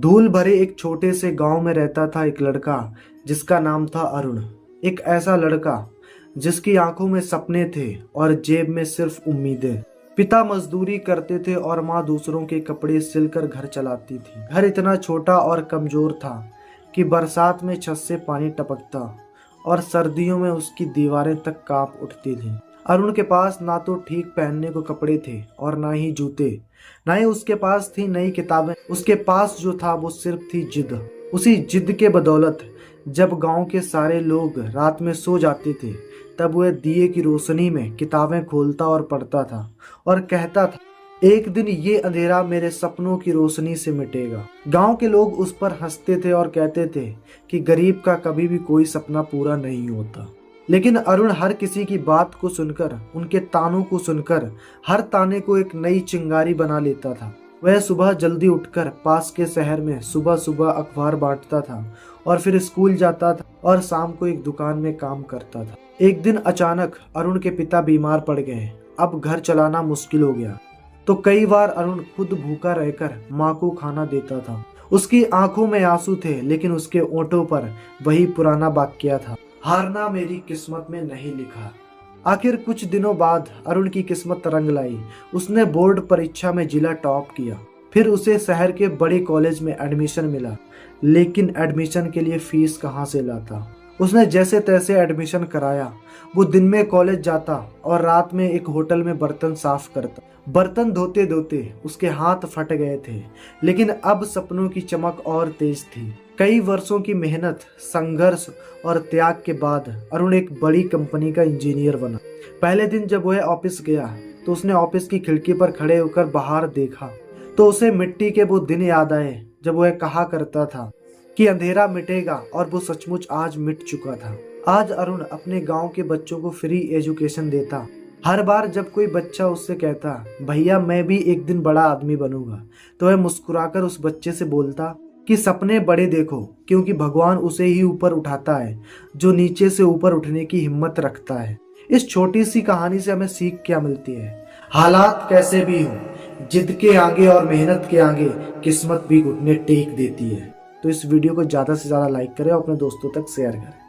धूल भरे एक छोटे से गांव में रहता था एक लड़का जिसका नाम था अरुण। एक ऐसा लड़का जिसकी आंखों में सपने थे और जेब में सिर्फ उम्मीदें। पिता मजदूरी करते थे और माँ दूसरों के कपड़े सिलकर घर चलाती थी। घर इतना छोटा और कमजोर था कि बरसात में छत से पानी टपकता और सर्दियों में उसकी दीवारें तक कांप उठती थी। अरुण के पास ना तो ठीक पहनने को कपड़े थे और ना ही जूते, ना ही उसके पास थी नई किताबें। उसके पास जो था वो सिर्फ थी जिद। उसी जिद के बदौलत जब गांव के सारे लोग रात में सो जाते थे तब वह दिए की रोशनी में किताबें खोलता और पढ़ता था और कहता था, एक दिन ये अंधेरा मेरे सपनों की रोशनी से मिटेगा। गांव के लोग उस पर हंसते थे और कहते थे कि गरीब का कभी भी कोई सपना पूरा नहीं होता। लेकिन अरुण हर किसी की बात को सुनकर, उनके तानों को सुनकर, हर ताने को एक नई चिंगारी बना लेता था। वह सुबह जल्दी उठकर पास के शहर में सुबह सुबह अखबार बांटता था और फिर स्कूल जाता था और शाम को एक दुकान में काम करता था। एक दिन अचानक अरुण के पिता बीमार पड़ गए। अब घर चलाना मुश्किल हो गया तो कई बार अरुण खुद भूखा रहकर माँ को खाना देता था। उसकी आंखों में आंसू थे लेकिन उसके ओंठों पर वही पुराना वाक्य था, हारना मेरी किस्मत में नहीं लिखा। आखिर कुछ दिनों बाद अरुण की किस्मत रंग लाई। उसने बोर्ड परीक्षा में जिला टॉप किया। फिर उसे शहर के बड़े कॉलेज में एडमिशन मिला, लेकिन एडमिशन के लिए फीस कहाँ से लाता। उसने जैसे तैसे एडमिशन कराया। वो दिन में कॉलेज जाता और रात में एक होटल में बर्तन साफ करता। बर्तन धोते धोते उसके हाथ फट गए थे, लेकिन अब सपनों की चमक और तेज थी। कई वर्षों की मेहनत, संघर्ष और त्याग के बाद अरुण एक बड़ी कंपनी का इंजीनियर बना। पहले दिन जब वह ऑफिस गया तो उसने ऑफिस की खिड़की पर खड़े होकर बाहर देखा तो उसे मिट्टी के वो दिन याद आए जब वह कहा करता था कि अंधेरा मिटेगा, और वो सचमुच आज मिट चुका था। आज अरुण अपने गांव के बच्चों को फ्री एजुकेशन देता। हर बार जब कोई बच्चा उससे कहता, भैया मैं भी एक दिन बड़ा आदमी बनूंगा, तो वह मुस्कुराकर उस बच्चे से बोलता कि सपने बड़े देखो, क्योंकि भगवान उसे ही ऊपर उठाता है जो नीचे से ऊपर उठने की हिम्मत रखता है। इस छोटी सी कहानी से हमें सीख क्या मिलती है? हालात कैसे भी हो, जिद के आगे और मेहनत के आगे किस्मत भी घुटने टेक देती है। तो इस वीडियो को ज़्यादा से ज़्यादा लाइक करें और अपने दोस्तों तक शेयर करें।